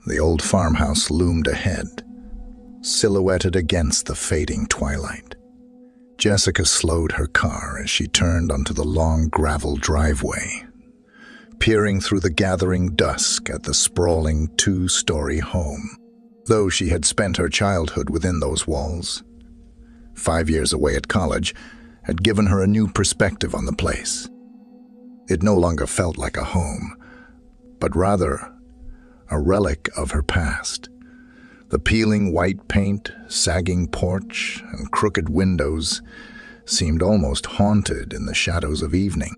The old farmhouse loomed ahead, silhouetted against the fading twilight. Jessica slowed her car as she turned onto the long gravel driveway, peering through the gathering dusk at the sprawling two-story home. Though she had spent her childhood within those walls, 5 years away at college had given her a new perspective on the place. It no longer felt like a home, but rather a relic of her past. The peeling white paint, sagging porch, and crooked windows seemed almost haunted in the shadows of evening.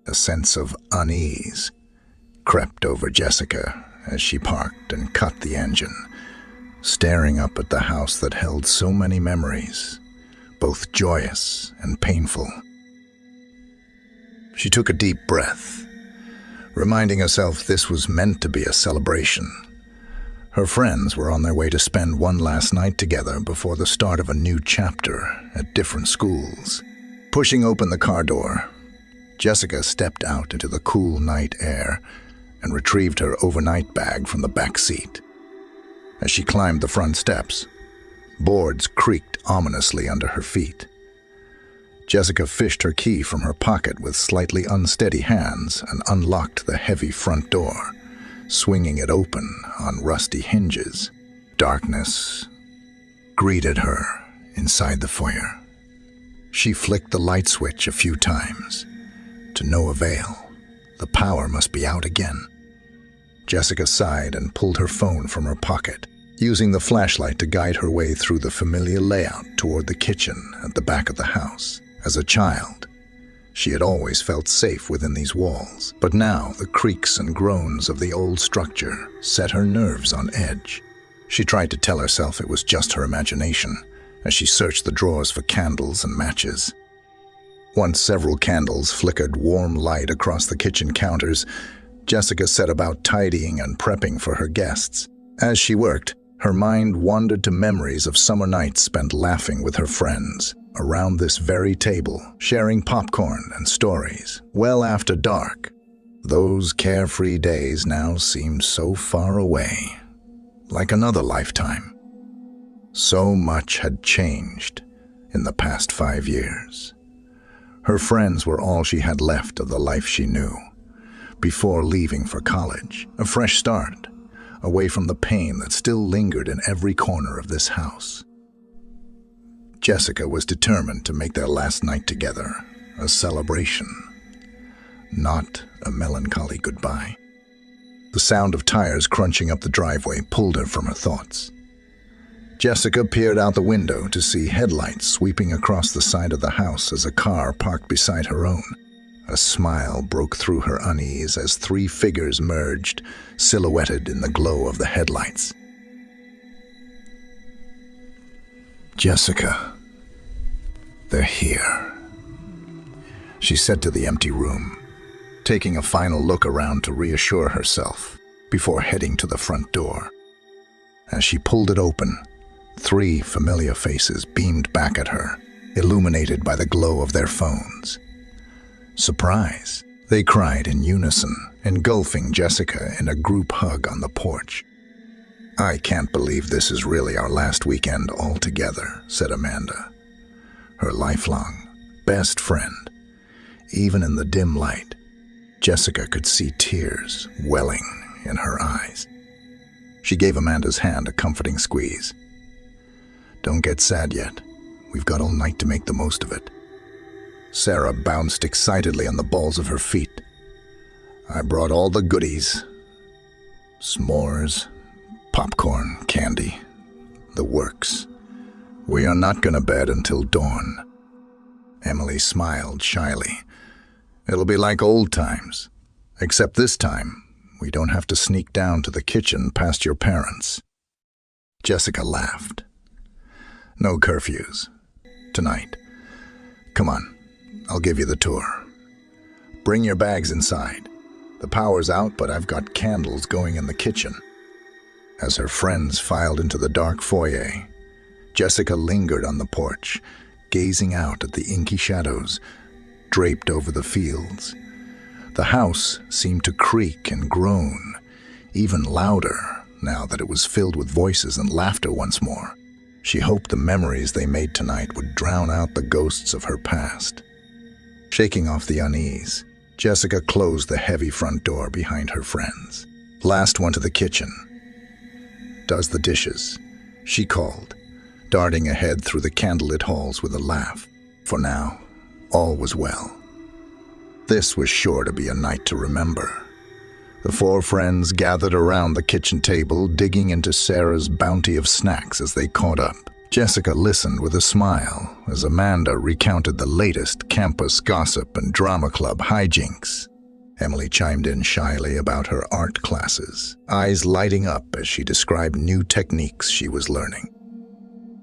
A sense of unease crept over Jessica as she parked and cut the engine, staring up at the house that held so many memories, both joyous and painful. She took a deep breath, reminding herself this was meant to be a celebration. Her friends were on their way to spend one last night together before the start of a new chapter at different schools. Pushing open the car door, Jessica stepped out into the cool night air and retrieved her overnight bag from the back seat. As she climbed the front steps, boards creaked ominously under her feet. Jessica fished her key from her pocket with slightly unsteady hands and unlocked the heavy front door, swinging it open on rusty hinges. Darkness greeted her inside the foyer. She flicked the light switch a few times, to no avail. The power must be out again. Jessica sighed and pulled her phone from her pocket, using the flashlight to guide her way through the familiar layout toward the kitchen at the back of the house. As a child, she had always felt safe within these walls, but now the creaks and groans of the old structure set her nerves on edge. She tried to tell herself it was just her imagination as she searched the drawers for candles and matches. Once several candles flickered warm light across the kitchen counters, Jessica set about tidying and prepping for her guests. As she worked, her mind wandered to memories of summer nights spent laughing with her friends around this very table, sharing popcorn and stories well after dark. Those carefree days now seemed so far away, like another lifetime. So much had changed in the past 5 years. Her friends were all she had left of the life she knew before leaving for college, a fresh start, away from the pain that still lingered in every corner of this house. Jessica was determined to make their last night together a celebration, not a melancholy goodbye. The sound of tires crunching up the driveway pulled her from her thoughts. Jessica peered out the window to see headlights sweeping across the side of the house as a car parked beside her own. A smile broke through her unease as 3 figures merged, silhouetted in the glow of the headlights. Jessica, they're here, she said to the empty room, taking a final look around to reassure herself before heading to the front door. As she pulled it open, 3 familiar faces beamed back at her, illuminated by the glow of their phones. Surprise, they cried in unison, engulfing Jessica in a group hug on the porch. "I can't believe this is really our last weekend all together," said Amanda, her lifelong best friend. Even in the dim light, Jessica could see tears welling in her eyes. She gave Amanda's hand a comforting squeeze. "Don't get sad yet. We've got all night to make the most of it." Sarah bounced excitedly on the balls of her feet. "I brought all the goodies. S'mores, popcorn, candy, the works. We are not going to bed until dawn." Emily smiled shyly. "It'll be like old times, except this time we don't have to sneak down to the kitchen past your parents." Jessica laughed. "No curfews. Tonight. Come on, I'll give you the tour. Bring your bags inside. The power's out, but I've got candles going in the kitchen." As her friends filed into the dark foyer, Jessica lingered on the porch, gazing out at the inky shadows draped over the fields. The house seemed to creak and groan, even louder now that it was filled with voices and laughter once more. She hoped the memories they made tonight would drown out the ghosts of her past. Shaking off the unease, Jessica closed the heavy front door behind her friends. Last one to the kitchen. "Does the dishes," she called, darting ahead through the candlelit halls with a laugh. For now, all was well. This was sure to be a night to remember. The four friends gathered around the kitchen table, digging into Sarah's bounty of snacks as they caught up. Jessica listened with a smile as Amanda recounted the latest campus gossip and drama club hijinks. Emily chimed in shyly about her art classes, eyes lighting up as she described new techniques she was learning.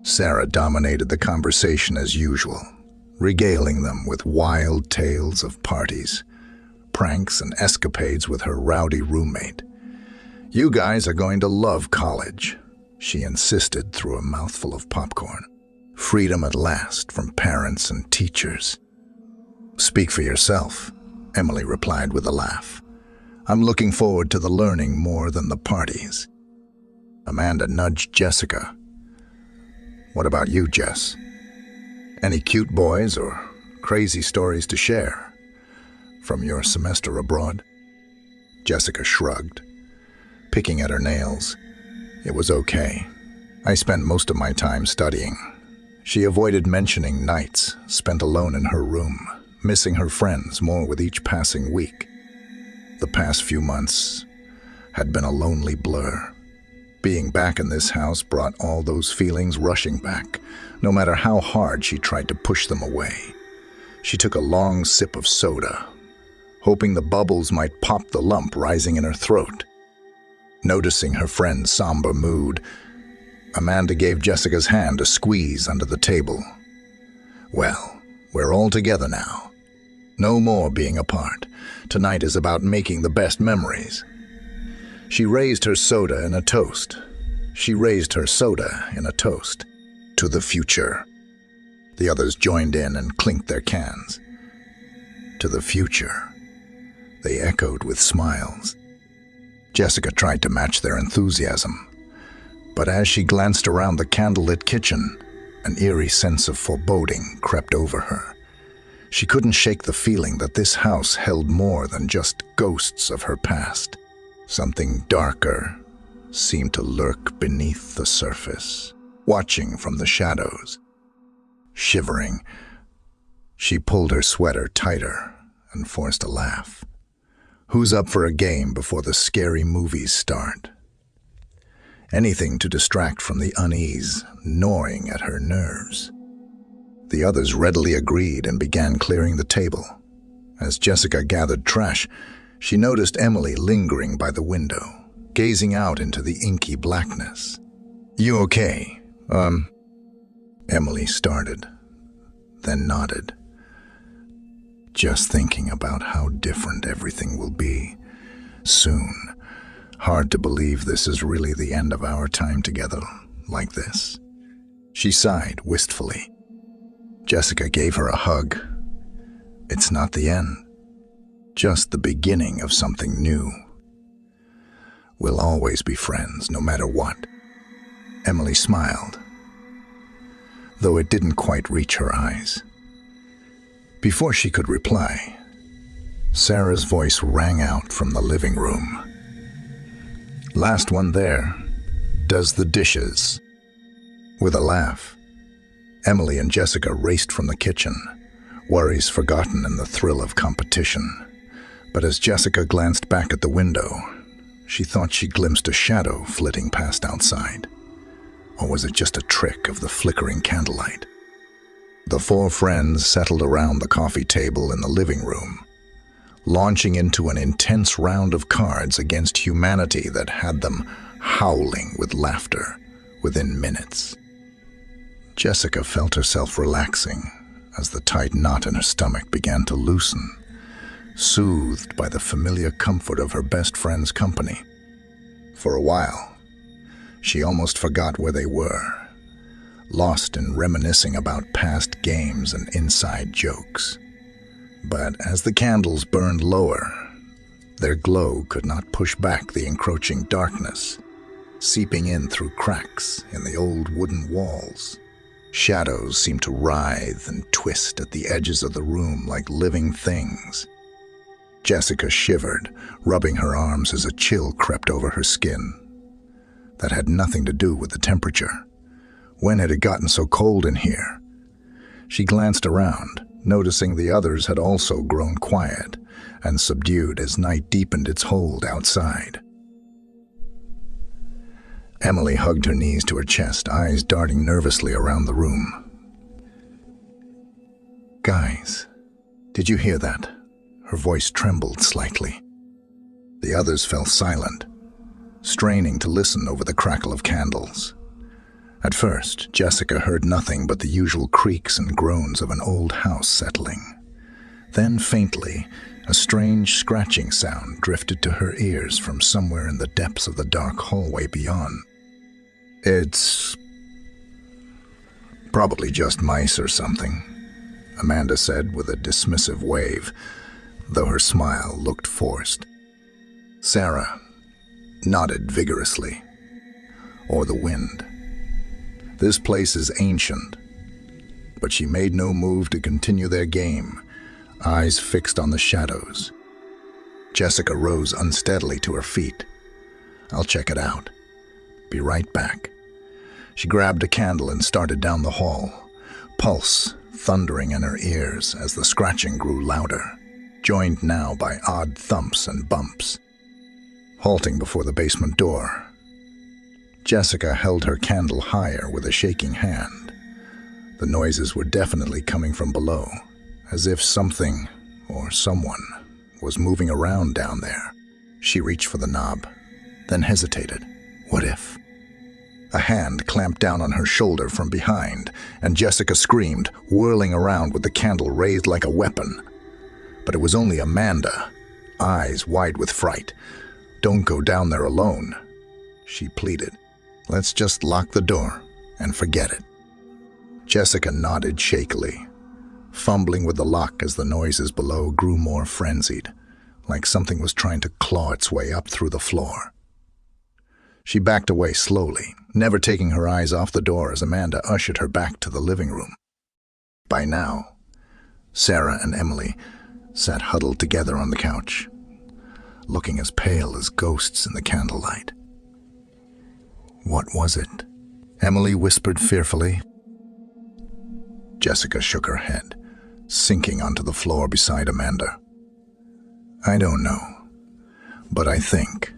Sarah dominated the conversation as usual, regaling them with wild tales of parties, pranks, and escapades with her rowdy roommate. "You guys are going to love college," she insisted through a mouthful of popcorn. "Freedom at last from parents and teachers." "Speak for yourself," Emily replied with a laugh. "I'm looking forward to the learning more than the parties." Amanda nudged Jessica. "What about you, Jess? Any cute boys or crazy stories to share from your semester abroad?" Jessica shrugged, picking at her nails. It was okay. "I spent most of my time studying." She avoided mentioning nights spent alone in her room, missing her friends more with each passing week. The past few months had been a lonely blur. Being back in this house brought all those feelings rushing back, no matter how hard she tried to push them away. She took a long sip of soda, hoping the bubbles might pop the lump rising in her throat. Noticing her friend's somber mood, Amanda gave Jessica's hand a squeeze under the table. "Well, we're all together now. No more being apart. Tonight is about making the best memories." She raised her soda in a toast. "To the future." The others joined in and clinked their cans. "To the future," they echoed with smiles. Jessica tried to match their enthusiasm, but as she glanced around the candlelit kitchen, an eerie sense of foreboding crept over her. She couldn't shake the feeling that this house held more than just ghosts of her past. Something darker seemed to lurk beneath the surface, watching from the shadows. Shivering, she pulled her sweater tighter and forced a laugh. Who's up for a game before the scary movies start? Anything to distract from the unease gnawing at her nerves. The others readily agreed and began clearing the table. As Jessica gathered trash, she noticed Emily lingering by the window, gazing out into the inky blackness. "You okay? Emily started, then nodded. "Just thinking about how different everything will be soon. Hard to believe this is really the end of our time together like this." She sighed wistfully. Jessica gave her a hug. "It's not the end, just the beginning of something new. We'll always be friends, no matter what." Emily smiled, though it didn't quite reach her eyes. Before she could reply, Sarah's voice rang out from the living room. "Last one there does the dishes." With a laugh, Emily and Jessica raced from the kitchen, worries forgotten in the thrill of competition. But as Jessica glanced back at the window, she thought she glimpsed a shadow flitting past outside. Or was it just a trick of the flickering candlelight? The four friends settled around the coffee table in the living room, launching into an intense round of cards against humanity that had them howling with laughter within minutes. Jessica felt herself relaxing as the tight knot in her stomach began to loosen, soothed by the familiar comfort of her best friend's company. For a while, she almost forgot where they were, lost in reminiscing about past games and inside jokes. But as the candles burned lower, their glow could not push back the encroaching darkness. seeping in through cracks in the old wooden walls. Shadows seemed to writhe and twist at the edges of the room like living things. Jessica shivered, rubbing her arms as a chill crept over her skin. That had nothing to do with the temperature. When had it gotten so cold in here? She glanced around, noticing the others had also grown quiet and subdued as night deepened its hold outside. Emily hugged her knees to her chest, eyes darting nervously around the room. "Guys, did you hear that?" Her voice trembled slightly. The others fell silent, straining to listen over the crackle of candles. At first, Jessica heard nothing but the usual creaks and groans of an old house settling. Then, faintly, a strange scratching sound drifted to her ears from somewhere in the depths of the dark hallway beyond. "It's probably just mice or something," Amanda said with a dismissive wave, though her smile looked forced. Sarah nodded vigorously. "Or the wind. This place is ancient." But she made no move to continue their game, eyes fixed on the shadows. Jessica rose unsteadily to her feet. "I'll check it out. Be right back." She grabbed a candle and started down the hall, pulse thundering in her ears as the scratching grew louder, joined now by odd thumps and bumps. Halting before the basement door, Jessica held her candle higher with a shaking hand. The noises were definitely coming from below, as if something or someone was moving around down there. She reached for the knob, then hesitated. What if? A hand clamped down on her shoulder from behind, and Jessica screamed, whirling around with the candle raised like a weapon. But it was only Amanda, eyes wide with fright. "Don't go down there alone," she pleaded. "Let's just lock the door and forget it." Jessica nodded shakily, fumbling with the lock as the noises below grew more frenzied, like something was trying to claw its way up through the floor. She backed away slowly, never taking her eyes off the door as Amanda ushered her back to the living room. By now, Sarah and Emily sat huddled together on the couch, looking as pale as ghosts in the candlelight. "What was it?" Emily whispered fearfully. Jessica shook her head, sinking onto the floor beside Amanda. "I don't know, but I think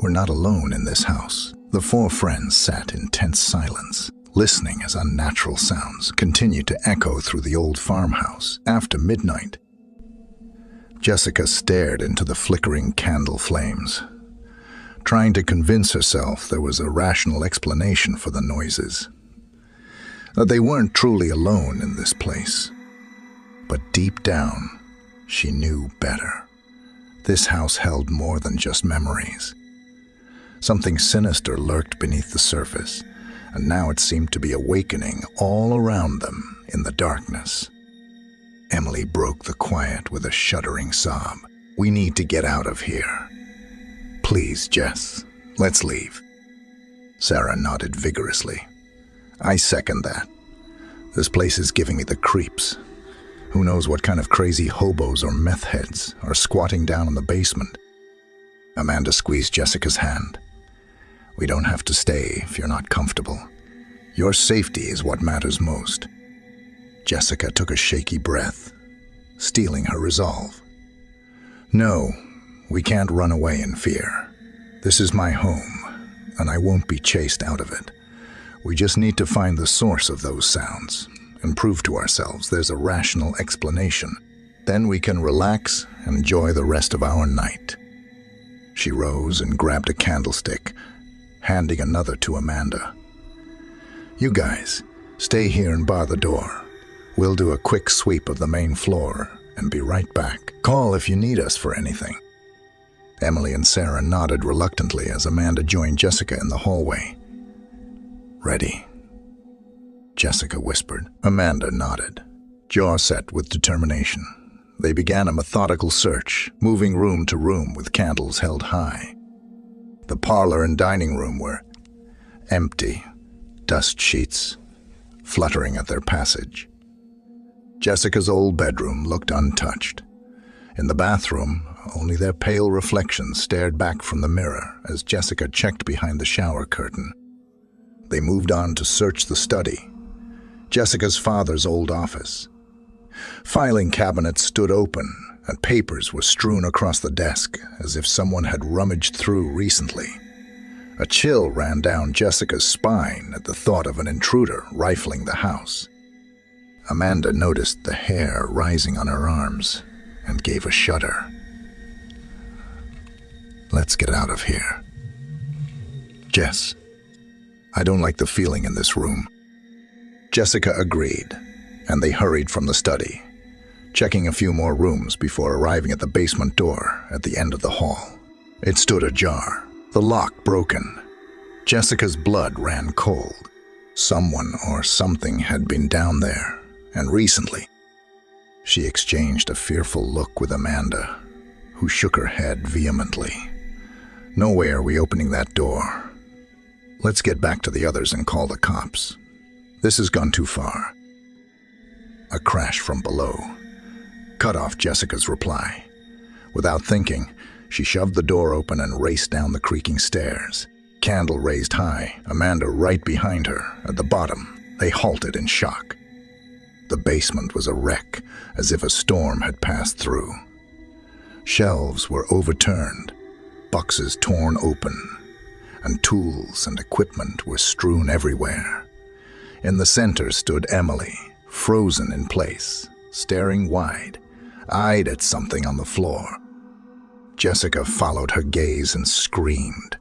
we're not alone in this house." The four friends sat in tense silence, listening as unnatural sounds continued to echo through the old farmhouse after midnight. Jessica stared into the flickering candle flames, trying to convince herself there was a rational explanation for the noises. That they weren't truly alone in this place. But deep down, she knew better. This house held more than just memories. Something sinister lurked beneath the surface, and now it seemed to be awakening all around them in the darkness. Emily broke the quiet with a shuddering sob. "We need to get out of here. Please, Jess, let's leave." Sarah nodded vigorously. "I second that. This place is giving me the creeps. Who knows what kind of crazy hobos or meth heads are squatting down in the basement." Amanda squeezed Jessica's hand. "We don't have to stay if you're not comfortable. Your safety is what matters most." Jessica took a shaky breath, steeling her resolve. "No, we can't run away in fear. This is my home, and I won't be chased out of it. We just need to find the source of those sounds and prove to ourselves there's a rational explanation. Then we can relax and enjoy the rest of our night." She rose and grabbed a candlestick, handing another to Amanda. "You guys, stay here and bar the door. We'll do a quick sweep of the main floor and be right back. Call if you need us for anything." Emily and Sarah nodded reluctantly as Amanda joined Jessica in the hallway. "Ready?" Jessica whispered. Amanda nodded, jaw set with determination. They began a methodical search, moving room to room with candles held high. The parlor and dining room were empty, dust sheets fluttering at their passage. Jessica's old bedroom looked untouched. In the bathroom, only their pale reflections stared back from the mirror as Jessica checked behind the shower curtain. They moved on to search the study, Jessica's father's old office. Filing cabinets stood open, and papers were strewn across the desk as if someone had rummaged through recently. A chill ran down Jessica's spine at the thought of an intruder rifling the house. Amanda noticed the hair rising on her arms and gave a shudder. "Let's get out of here." "Jess, I don't like the feeling in this room." Jessica agreed, and they hurried from the study, checking a few more rooms before arriving at the basement door at the end of the hall. It stood ajar, the lock broken. Jessica's blood ran cold. Someone or something had been down there, and recently. She exchanged a fearful look with Amanda, who shook her head vehemently. "No way are we opening that door. Let's get back to the others and call the cops. This has gone too far." A crash from below cut off Jessica's reply. Without thinking, she shoved the door open and raced down the creaking stairs. Candle raised high, Amanda right behind her. At the bottom, they halted in shock. The basement was a wreck, as if a storm had passed through. Shelves were overturned, boxes torn open, and tools and equipment were strewn everywhere. In the center stood Emily, frozen in place, staring wide-eyed at something on the floor. Jessica followed her gaze and screamed.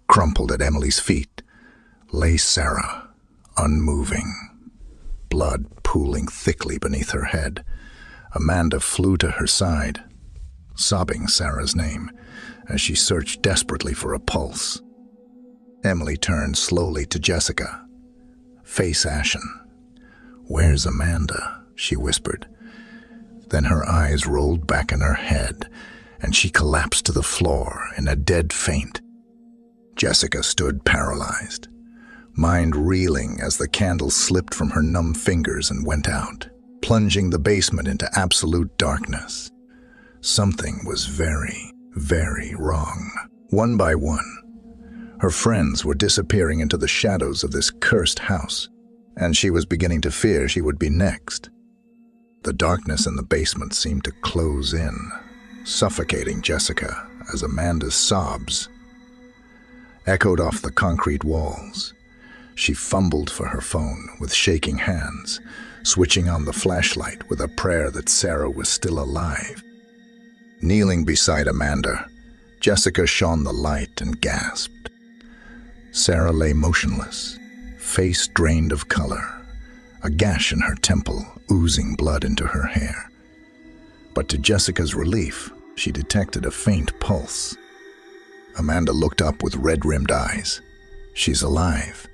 Crumpled at Emily's feet lay Sarah, unmoving, blood pooling thickly beneath her head. Amanda flew to her side, sobbing Sarah's name as she searched desperately for a pulse. Emily turned slowly to Jessica, face ashen. "Where's Amanda?" she whispered. Then her eyes rolled back in her head, and she collapsed to the floor in a dead faint. Jessica stood paralyzed, mind reeling as the candle slipped from her numb fingers and went out, plunging the basement into absolute darkness. Something was very, very wrong. One by one, her friends were disappearing into the shadows of this cursed house, and she was beginning to fear she would be next. The darkness in the basement seemed to close in, suffocating Jessica as Amanda's sobs echoed off the concrete walls. She fumbled for her phone with shaking hands, switching on the flashlight with a prayer that Sarah was still alive. Kneeling beside Amanda, Jessica shone the light and gasped. Sarah lay motionless, face drained of color, a gash in her temple oozing blood into her hair. But to Jessica's relief, she detected a faint pulse. Amanda looked up with red-rimmed eyes. "She's alive,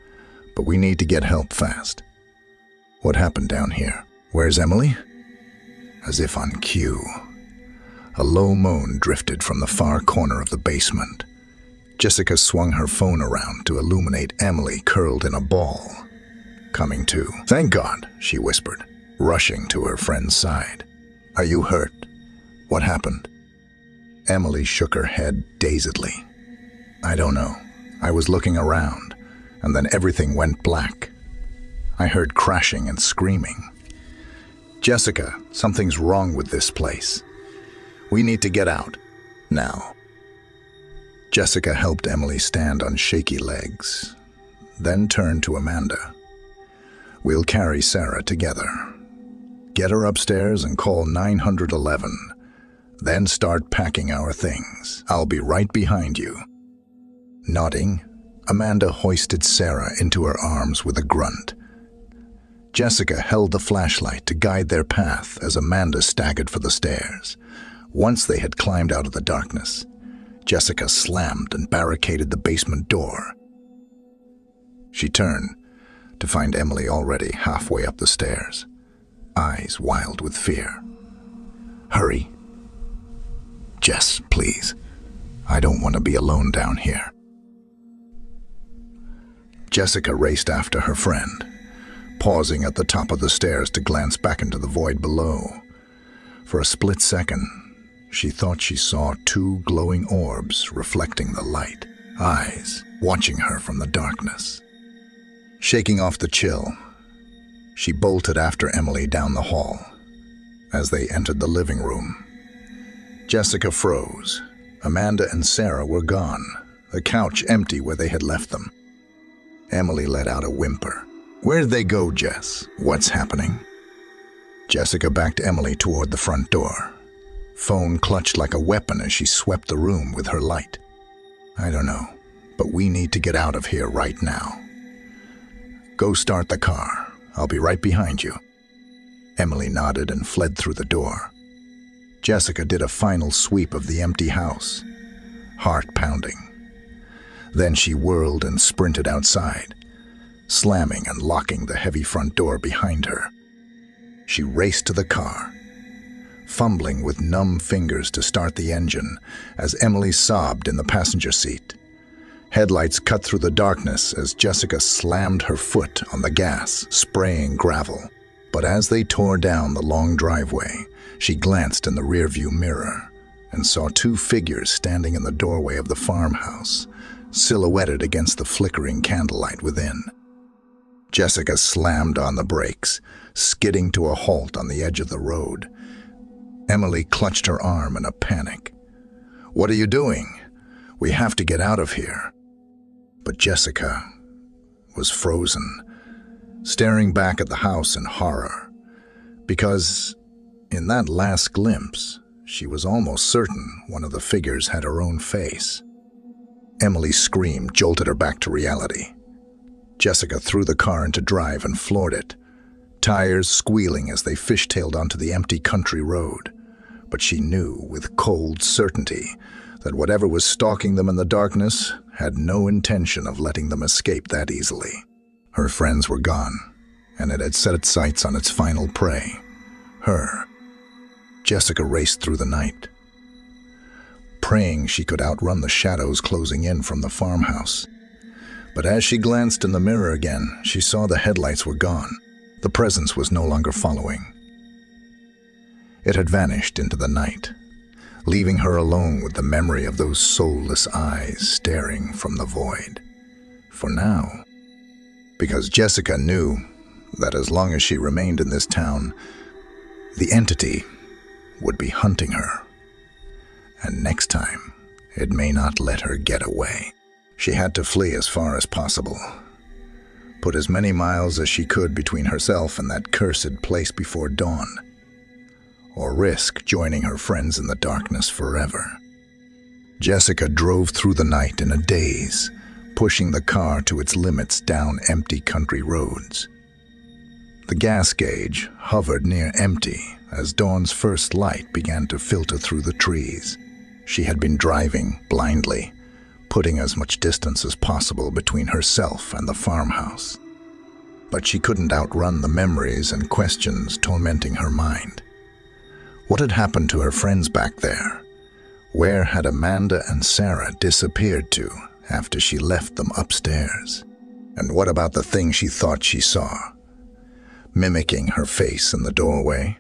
but we need to get help fast." "What happened down here? Where's Emily?" As if on cue, a low moan drifted from the far corner of the basement. Jessica swung her phone around to illuminate Emily curled in a ball. Coming to. "Thank God," she whispered, rushing to her friend's side. "Are you hurt? What happened?" Emily shook her head dazedly. "I don't know. I was looking around, and then everything went black. I heard crashing and screaming. Jessica, something's wrong with this place. We need to get out. Now." Jessica helped Emily stand on shaky legs, then turned to Amanda. "We'll carry Sarah together. Get her upstairs and call 911. Then start packing our things. I'll be right behind you." Nodding, Amanda hoisted Sarah into her arms with a grunt. Jessica held the flashlight to guide their path as Amanda staggered for the stairs. Once they had climbed out of the darkness, Jessica slammed and barricaded the basement door. She turned to find Emily already halfway up the stairs, eyes wild with fear. "Hurry. Jess, please." I don't want to be alone down here. Jessica raced after her friend, pausing at the top of the stairs to glance back into the void below. For a split second, she thought she saw two glowing orbs reflecting the light, eyes watching her from the darkness. Shaking off the chill, she bolted after Emily down the hall. As they entered the living room, Jessica froze. Amanda and Sarah were gone, the couch empty where they had left them. Emily let out a whimper. "Where'd they go, Jess? What's happening?" Jessica backed Emily toward the front door. Phone clutched like a weapon as she swept the room with her light. "I don't know, but we need to get out of here right now. Go start the car. I'll be right behind you." Emily nodded and fled through the door. Jessica did a final sweep of the empty house, heart pounding. Then she whirled and sprinted outside, slamming and locking the heavy front door behind her. She raced to the car, fumbling with numb fingers to start the engine as Emily sobbed in the passenger seat. Headlights cut through the darkness as Jessica slammed her foot on the gas, spraying gravel. But as they tore down the long driveway, she glanced in the rearview mirror and saw two figures standing in the doorway of the farmhouse, silhouetted against the flickering candlelight within. Jessica slammed on the brakes, skidding to a halt on the edge of the road. Emily clutched her arm in a panic. "What are you doing? We have to get out of here." But Jessica was frozen, staring back at the house in horror, because in that last glimpse, she was almost certain one of the figures had her own face. Emily's scream jolted her back to reality. Jessica threw the car into drive and floored it, tires squealing as they fishtailed onto the empty country road. But she knew with cold certainty that whatever was stalking them in the darkness had no intention of letting them escape that easily. Her friends were gone, and it had set its sights on its final prey, her. Jessica raced through the night, praying she could outrun the shadows closing in from the farmhouse. But as she glanced in the mirror again, she saw the headlights were gone. The presence was no longer following. It had vanished into the night, leaving her alone with the memory of those soulless eyes staring from the void. For now, because Jessica knew that as long as she remained in this town, the entity would be hunting her. And next time, it may not let her get away. She had to flee as far as possible, put as many miles as she could between herself and that cursed place before dawn, or risk joining her friends in the darkness forever. Jessica drove through the night in a daze, pushing the car to its limits down empty country roads. The gas gauge hovered near empty as dawn's first light began to filter through the trees. She had been driving blindly, putting as much distance as possible between herself and the farmhouse. But she couldn't outrun the memories and questions tormenting her mind. What had happened to her friends back there? Where had Amanda and Sarah disappeared to after she left them upstairs? And what about the thing she thought she saw, mimicking her face in the doorway?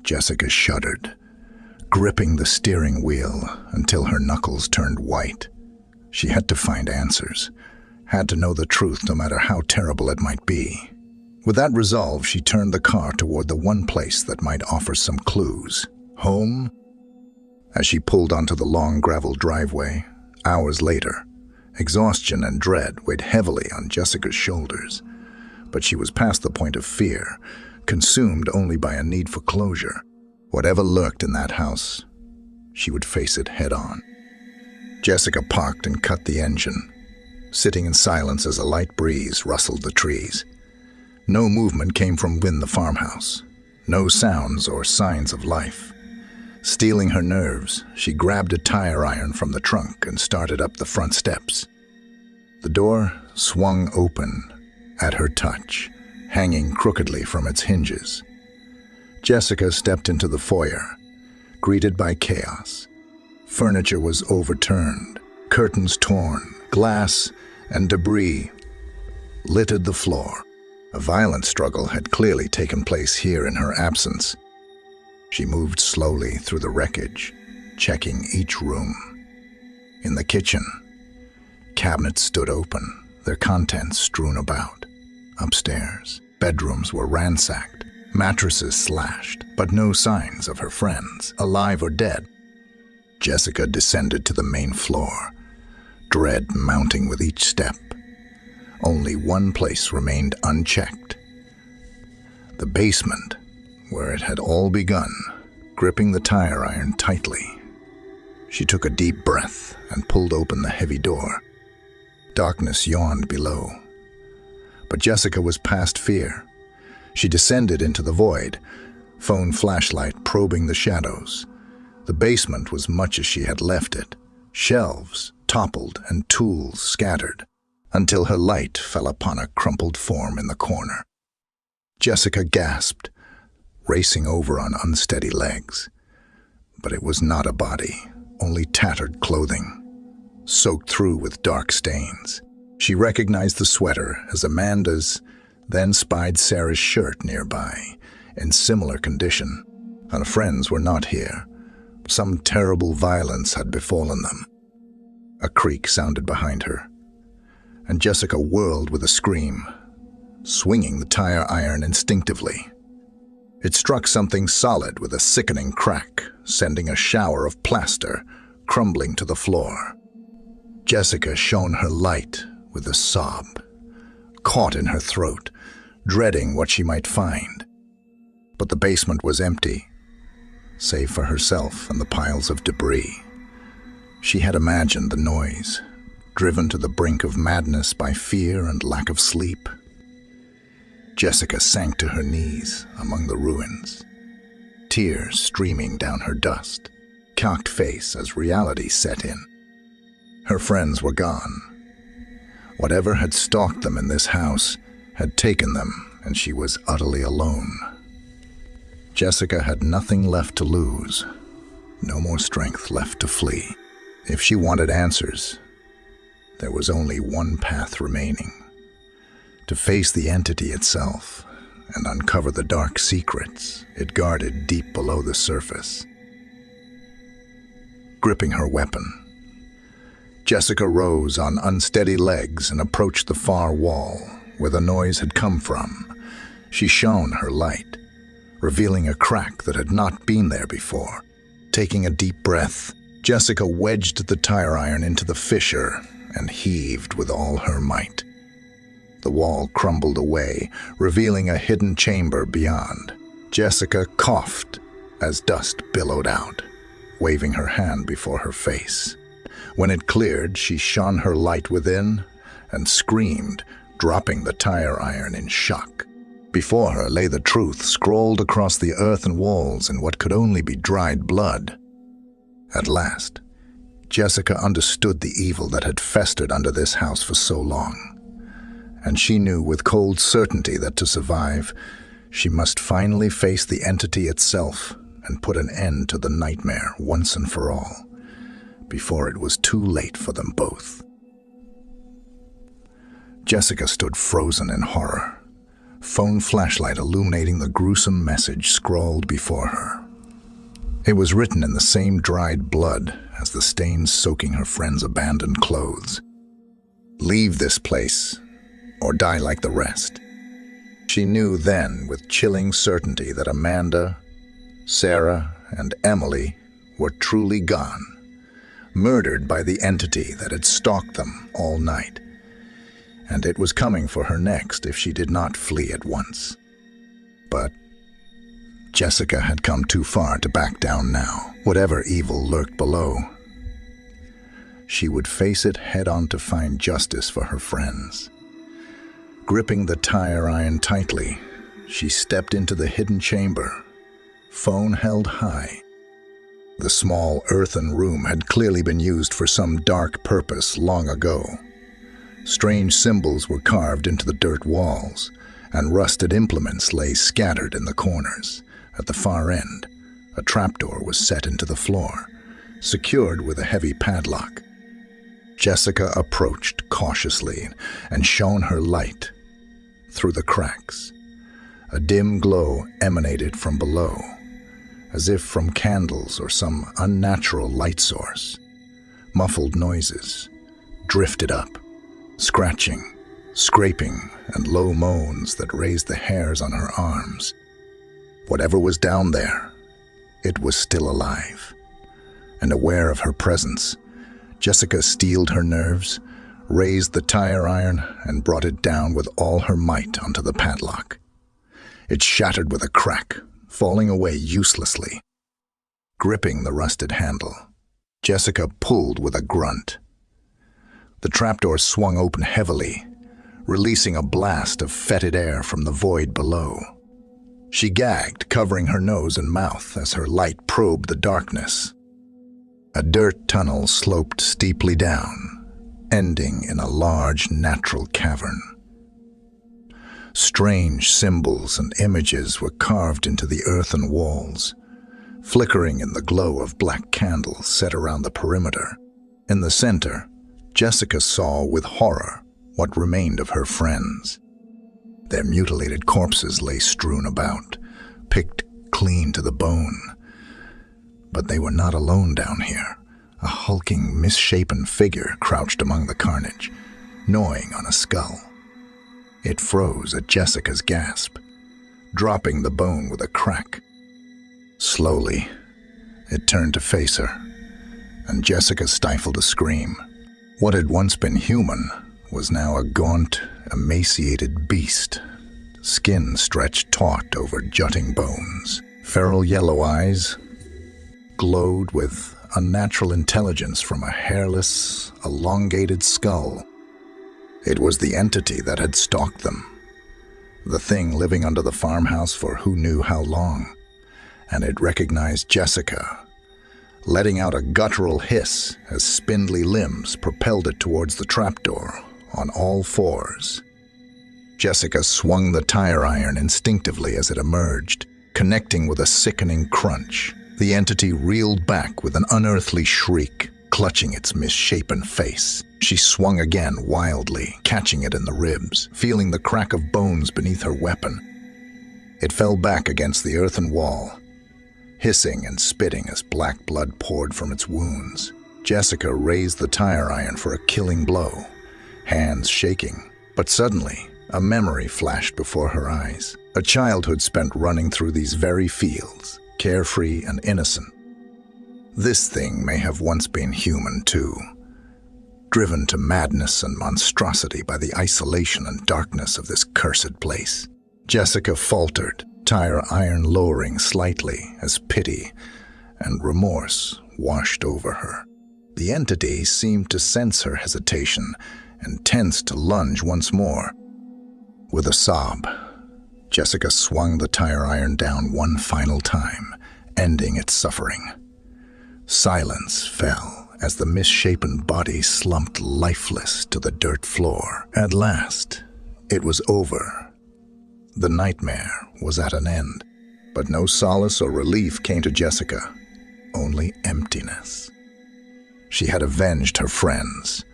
Jessica shuddered, gripping the steering wheel until her knuckles turned white. She had to find answers, had to know the truth no matter how terrible it might be. With that resolve, she turned the car toward the one place that might offer some clues. Home? As she pulled onto the long gravel driveway, hours later, exhaustion and dread weighed heavily on Jessica's shoulders. But she was past the point of fear, consumed only by a need for closure. Whatever lurked in that house, she would face it head-on. Jessica parked and cut the engine, sitting in silence as a light breeze rustled the trees. No movement came from within the farmhouse, no sounds or signs of life. Steeling her nerves, she grabbed a tire iron from the trunk and started up the front steps. The door swung open at her touch, hanging crookedly from its hinges. Jessica stepped into the foyer, greeted by chaos. Furniture was overturned, curtains torn, glass and debris littered the floor. A violent struggle had clearly taken place here in her absence. She moved slowly through the wreckage, checking each room. In the kitchen, cabinets stood open, their contents strewn about. Upstairs, bedrooms were ransacked, mattresses slashed, but no signs of her friends, alive or dead. Jessica descended to the main floor, dread mounting with each step. Only one place remained unchecked. The basement, where it had all begun, gripping the tire iron tightly. She took a deep breath and pulled open the heavy door. Darkness yawned below. But Jessica was past fear. She descended into the void, phone flashlight probing the shadows. The basement was much as she had left it, shelves toppled and tools scattered, until her light fell upon a crumpled form in the corner. Jessica gasped, racing over on unsteady legs. But it was not a body, only tattered clothing, soaked through with dark stains. She recognized the sweater as Amanda's, then spied Sarah's shirt nearby, in similar condition. Her friends were not here. Some terrible violence had befallen them. A creak sounded behind her, and Jessica whirled with a scream, swinging the tire iron instinctively. It struck something solid with a sickening crack, sending a shower of plaster crumbling to the floor. Jessica shone her light with a sob, caught in her throat, dreading what she might find. But the basement was empty, save for herself and the piles of debris. She had imagined the noise, driven to the brink of madness by fear and lack of sleep. Jessica sank to her knees among the ruins, tears streaming down her dust, cocked face as reality set in. Her friends were gone. Whatever had stalked them in this house had taken them, and she was utterly alone. Jessica had nothing left to lose, no more strength left to flee. If she wanted answers, there was only one path remaining: to face the entity itself and uncover the dark secrets it guarded deep below the surface. Gripping her weapon, Jessica rose on unsteady legs and approached the far wall where the noise had come from. She shone her light, revealing a crack that had not been there before. Taking a deep breath, Jessica wedged the tire iron into the fissure and heaved with all her might. The wall crumbled away, revealing a hidden chamber beyond. Jessica coughed as dust billowed out, waving her hand before her face. When it cleared, she shone her light within and screamed, dropping the tire iron in shock. Before her lay the truth scrawled across the earthen walls in what could only be dried blood. At last, Jessica understood the evil that had festered under this house for so long, and she knew with cold certainty that to survive, she must finally face the entity itself and put an end to the nightmare once and for all, before it was too late for them both. Jessica stood frozen in horror, phone flashlight illuminating the gruesome message scrawled before her. It was written in the same dried blood as the stains soaking her friend's abandoned clothes. "Leave this place, or die like the rest." She knew then with chilling certainty that Amanda, Sarah, and Emily were truly gone, murdered by the entity that had stalked them all night. And it was coming for her next if she did not flee at once. But Jessica had come too far to back down now. Whatever evil lurked below, she would face it head-on to find justice for her friends. Gripping the tire iron tightly, she stepped into the hidden chamber, phone held high. The small earthen room had clearly been used for some dark purpose long ago. Strange symbols were carved into the dirt walls, and rusted implements lay scattered in the corners. At the far end, a trapdoor was set into the floor, secured with a heavy padlock. Jessica approached cautiously and shone her light through the cracks. A dim glow emanated from below, as if from candles or some unnatural light source. Muffled noises drifted up, scratching, scraping, and low moans that raised the hairs on her arms. Whatever was down there, it was still alive. And aware of her presence, Jessica steeled her nerves, raised the tire iron, and brought it down with all her might onto the padlock. It shattered with a crack, falling away uselessly. Gripping the rusted handle, Jessica pulled with a grunt. The trapdoor swung open heavily, releasing a blast of fetid air from the void below. She gagged, covering her nose and mouth as her light probed the darkness. A dirt tunnel sloped steeply down, ending in a large natural cavern. Strange symbols and images were carved into the earthen walls, flickering in the glow of black candles set around the perimeter. In the center, Jessica saw with horror what remained of her friends. Their mutilated corpses lay strewn about, picked clean to the bone. But they were not alone down here. A hulking, misshapen figure crouched among the carnage, gnawing on a skull. It froze at Jessica's gasp, dropping the bone with a crack. Slowly, it turned to face her, and Jessica stifled a scream. What had once been human was now a gaunt, emaciated beast, skin stretched taut over jutting bones. Feral yellow eyes glowed with unnatural intelligence from a hairless, elongated skull. It was the entity that had stalked them, the thing living under the farmhouse for who knew how long, and it recognized Jessica, letting out a guttural hiss as spindly limbs propelled it towards the trapdoor on all fours. Jessica swung the tire iron instinctively as it emerged, connecting with a sickening crunch. The entity reeled back with an unearthly shriek, clutching its misshapen face. She swung again wildly, catching it in the ribs, feeling the crack of bones beneath her weapon. It fell back against the earthen wall, hissing and spitting as black blood poured from its wounds. Jessica raised the tire iron for a killing blow, hands shaking. But suddenly, a memory flashed before her eyes. A childhood spent running through these very fields, carefree and innocent. This thing may have once been human too, driven to madness and monstrosity by the isolation and darkness of this cursed place. Jessica faltered, tire iron lowering slightly as pity and remorse washed over her. The entity seemed to sense her hesitation and tensed to lunge once more. With a sob, Jessica swung the tire iron down one final time, ending its suffering. Silence fell as the misshapen body slumped lifeless to the dirt floor. At last, it was over. The nightmare was at an end, but no solace or relief came to Jessica, only emptiness. She had avenged her friends,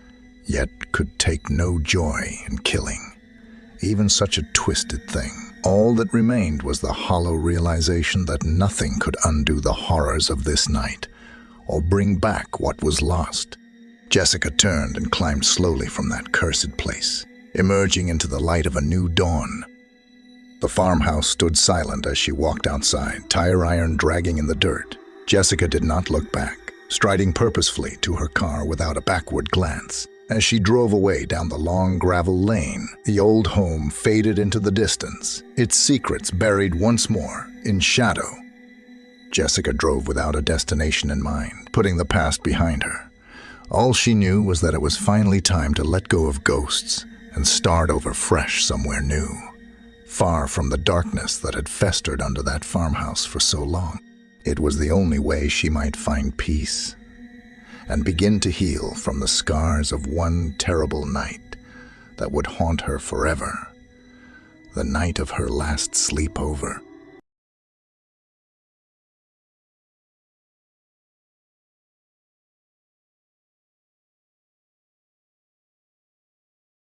yet could take no joy in killing even such a twisted thing. All that remained was the hollow realization that nothing could undo the horrors of this night or bring back what was lost. Jessica turned and climbed slowly from that cursed place, emerging into the light of a new dawn. The farmhouse stood silent as she walked outside, tire iron dragging in the dirt. Jessica did not look back, striding purposefully to her car without a backward glance. As she drove away down the long gravel lane, the old home faded into the distance, its secrets buried once more in shadow. Jessica drove without a destination in mind, putting the past behind her. All she knew was that it was finally time to let go of ghosts and start over fresh somewhere new, far from the darkness that had festered under that farmhouse for so long. It was the only way she might find peace and begin to heal from the scars of one terrible night that would haunt her forever, the night of her last sleepover.